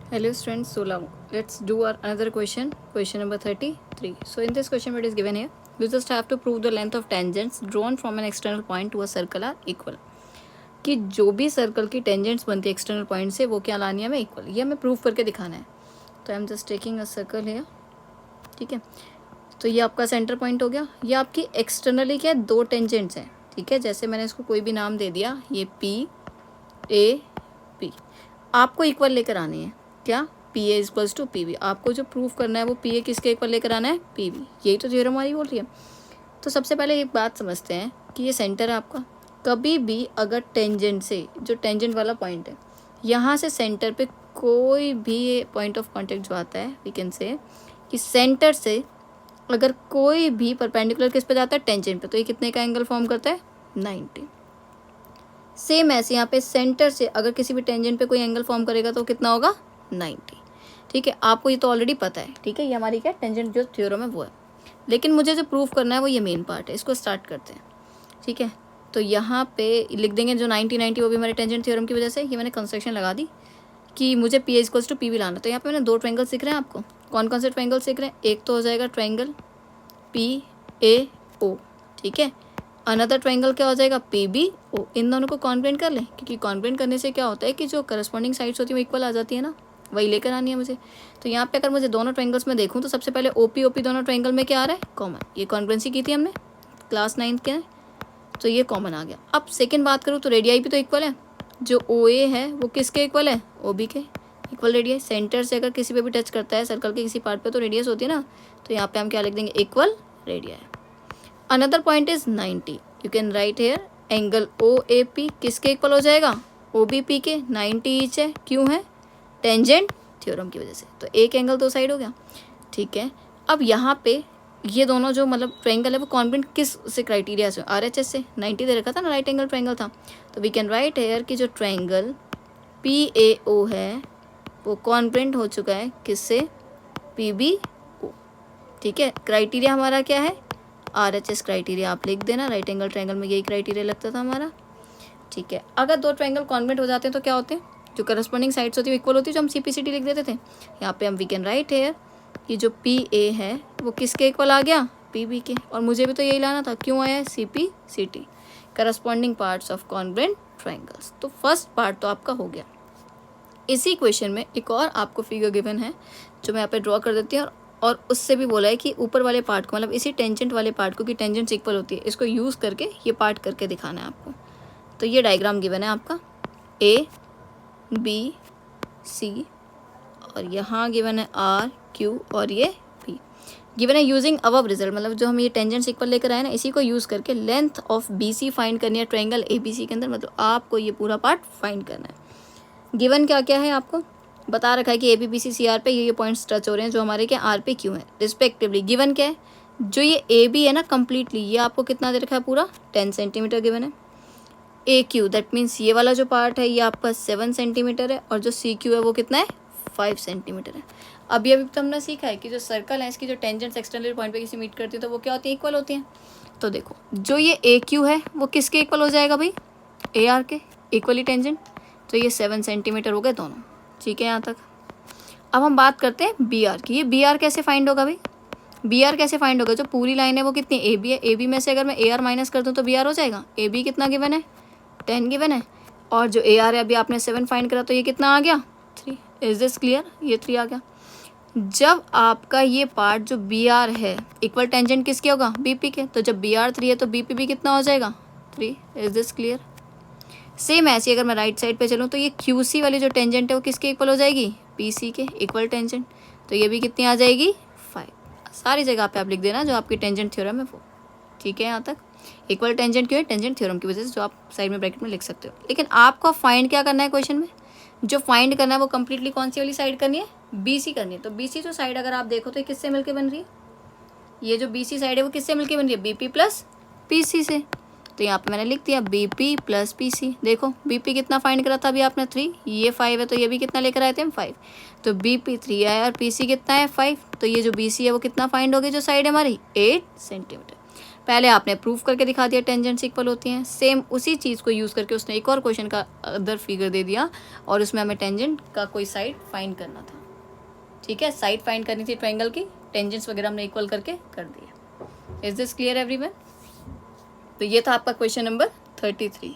Hello students, so now let's do our another question number 33. So in this question what is given here, you just have to prove the length of tangents drawn from an external point to a circle are equal. कि जो भी circle की tangents बनती है external point से वो क्या लानी है हमें इक्वल, ये हमें प्रूव करके दिखाना है. तो I am just taking a circle है, ठीक है. तो ये आपका सेंटर पॉइंट हो गया. ये आपकी एक्सटर्नली क्या है, दो टेंजेंट्स हैं, ठीक है. जैसे मैंने इसको कोई भी नाम दे दिया, ये पी ए पी. आपको इक्वल लेकर आनी है क्या, P A equals to P B. आपको जो प्रूफ करना है वो पी ए किसके इक्वल लेकर आना है, पी बी. यही तो थ्योरम हमारी बोल रही है. तो सबसे पहले एक बात समझते हैं कि ये सेंटर है आपका. कभी भी अगर टेंजेंट से, जो टेंजेंट वाला पॉइंट है, यहाँ से सेंटर पे कोई भी पॉइंट ऑफ कांटेक्ट जो आता है, वी कैन से कि सेंटर से अगर कोई भी परपेंडिकुलर किस पे जाता है, टेंजेंट पे, तो ये कितने का एंगल फॉर्म करता है, 90. सेम ऐसे यहाँ पे सेंटर से अगर किसी भी टेंजेंट पे कोई एंगल फॉर्म करेगा तो कितना होगा, 90. ठीक है, आपको ये तो ऑलरेडी पता है. ठीक है, ये हमारी क्या टेंजेंट जो थ्योरम है वो है. लेकिन मुझे जो प्रूफ करना है वो ये मेन पार्ट है. इसको स्टार्ट करते हैं. ठीक है, तो यहाँ पे लिख देंगे जो 90 वो भी हमारे टेंजेंट थ्योरम की वजह से. ये मैंने कंस्ट्रक्शन लगा दी कि मुझे पी इक्वल्स टू पी भी लाना. तो यहाँ पे मैंने दो ट्रायंगल सीख रहे हैं आपको. कौन कौन से ट्रायंगल सीख रहे हैं, एक तो हो जाएगा ट्रायंगल पी ए ओ, ठीक है. अनदर ट्रायंगल क्या हो जाएगा, पी बी ओ. इन दोनों को कॉन्ग्रेंट कर लें, क्योंकि कॉन्ग्रेंट करने से क्या होता है कि जो करस्पॉन्डिंग साइड्स होती है वो इक्वल आ जाती है ना, वही लेकर आनी है मुझे. तो यहाँ पे अगर मुझे दोनों ट्रायंगल्स में देखूँ तो सबसे पहले ओ पी दोनों ट्रायंगल में क्या आ रहा है, कॉमन. ये कॉन्ग्रेंसी की थी हमने क्लास 9th के, तो ये कॉमन आ गया. अब सेकेंड बात करूँ तो रेडियाई भी तो इक्वल है. जो ओ ए है वो किसके इक्वल है, ओ बी के इक्वल रेडियाई. सेंटर से अगर किसी पे भी टच करता है सर्कल के किसी पार्ट पे तो रेडियस होती है ना. तो यहाँ पे हम क्या लिख देंगे, equal radii. Another point is 90. You can write here angle O A P किसके इक्वल हो जाएगा, ओ बी पी के. 90 ईच है, क्यों है, टेंजेंट थ्योरम की वजह से. तो एक एंगल दो साइड हो गया. ठीक है, अब यहाँ पे ये दोनों जो मतलब ट्रायंगल है वो कॉन्ग्रुएंट किस से क्राइटेरिया से, आर एच एस से. 90 दे रखा था ना, राइट एंगल ट्रायंगल था. तो वी कैन राइट हेयर कि जो ट्रायंगल पी ए ओ है वो कॉन्ग्रुएंट हो चुका है किससे, पी बी ओ. ठीक है, क्राइटेरिया हमारा क्या है, आर एच एस क्राइटेरिया. आप लिख देना, राइट एंगल ट्रायंगल में यही क्राइटेरिया लगता था हमारा. ठीक है, अगर दो ट्रायंगल कॉन्ग्रुएंट हो जाते हैं तो क्या होते हैं, जो करस्पॉन्डिंग साइड्स होती है इक्वल होती है, जो हम सी पी सी टी लिख देते थे. यहाँ पे हम वी कैन राइट हेयर कि जो पी ए है वो किसके इक्वल आ गया, पी बी के. और मुझे भी तो यही लाना था, क्यों आया C P C T, corresponding parts of congruent triangles. तो फर्स्ट पार्ट तो आपका हो गया. इसी क्वेश्चन में एक और आपको फिगर गिवन है जो मैं यहाँ पे ड्रॉ कर देती हूँ. और उससे भी बोला है कि ऊपर वाले पार्ट को, मतलब इसी टेंजेंट वाले पार्ट को, कि टेंजेंट्स इक्वल होती है, इसको यूज़ करके ये पार्ट करके दिखाना है आपको. तो ये डायग्राम गिवन है आपका, ए बी सी, और यहाँ गिवन है आर क्यू, और ये पी गिवन है. यूजिंग अबव रिजल्ट, मतलब जो हम ये टेंजेंट्स इक्वल लेकर आए ना, इसी को यूज़ करके length of B C find करनी है ट्रायंगल ए बी सी के अंदर. मतलब आपको ये पूरा पार्ट फाइंड करना है. गिवन क्या क्या है आपको बता रखा है कि A B B C C R पे ये पॉइंट्स टच हो रहे हैं जो हमारे क्या आर पे क्यू है रिस्पेक्टिवली. गिवन क्या है, जो ये ए बी है ना कम्प्लीटली, ये आपको कितना दे रखा है, पूरा 10 सेंटीमीटर गिवन है. ए क्यू दैट मीन्स ये वाला जो पार्ट है ये आपका 7 सेंटीमीटर है, और जो सी क्यू है वो कितना है, 5 सेंटीमीटर है. अभी तो हमने सीखा है कि जो सर्कल है इसकी जो टेंजेंट्स एक्सटर्नल पॉइंट पे किसी मीट करती है तो वो क्या होती है, इक्वल होती हैं. तो देखो जो ये ए क्यू है वो किसके इक्वल हो जाएगा भाई, ए आर के इक्वली टेंजेंट. तो ये 7 सेंटीमीटर हो गए दोनों. ठीक है यहाँ तक. अब हम बात करते हैं बी आर की. ये बी आर कैसे फाइंड होगा भाई, बी आर कैसे फाइंड होगा, जो पूरी लाइन है वो कितनी, ए बी है. ए बी में से अगर मैं ए आर माइनस कर दूँ तो बी आर हो जाएगा. ए बी कितना गिवन है, 10 गिवन है, और जो ए आर है अभी आपने 7 फाइंड करा तो ये कितना आ गया, 3. इज दिस क्लियर, ये 3 आ गया. जब आपका ये पार्ट जो बी आर है इक्वल टेंजेंट किसके होगा, बी पी के. तो जब बी आर 3 है तो बी पी भी कितना हो जाएगा, 3. Is this clear. सेम ऐसे अगर मैं राइट साइड पे चलूँ तो ये क्यू सी वाली जो टेंजेंट है वो किसके इक्वल हो जाएगी, पी सी के इक्वल टेंजेंट. तो ये भी कितनी आ जाएगी, 5. सारी जगह पे आप लिख देना जो आपकी टेंजेंट थ्योरम है वो. ठीक है यहाँ तक. इक्वल टेंजेंट क्यों है, टेंजेंट थ्योरम की वजह से, जो आप साइड में ब्रैकेट में लिख सकते हो. लेकिन आपको फाइंड क्या करना है क्वेश्चन में, जो फाइंड करना है वो कंप्लीटली कौन सी वाली साइड करनी है, बी सी करनी है. तो बी सी जो साइड अगर आप देखो तो ये किससे मिलकर बन रही है, ये जो बी सी साइड है वो किससे मिलकर बन रही है, B P plus P C से. तो यहाँ पे मैंने लिख दिया B P plus P C. देखो बी पी कितना फाइंड करा था अभी आपने, 3. ये 5 है तो ये भी कितना लेकर आए थे हम, 5. तो बी पी 3 आया और पी सी कितना है, 5. तो ये जो बी सी है वो कितना फाइंड हो गया, जो साइड है हमारी 8 सेंटीमीटर. पहले आपने प्रूव करके दिखा दिया टेंजेंट्स इक्वल होती हैं, सेम उसी चीज़ को यूज़ करके उसने एक और क्वेश्चन का अदर फिगर दे दिया और उसमें हमें टेंजेंट का कोई साइड फाइंड करना था। ठीक है, साइड फाइंड करनी थी ट्रायंगल की, टेंजेंट्स वगैरह हमने इक्वल करके कर दिया। Is this clear everyone? तो ये था आपका क्वेश्चन नंबर 33।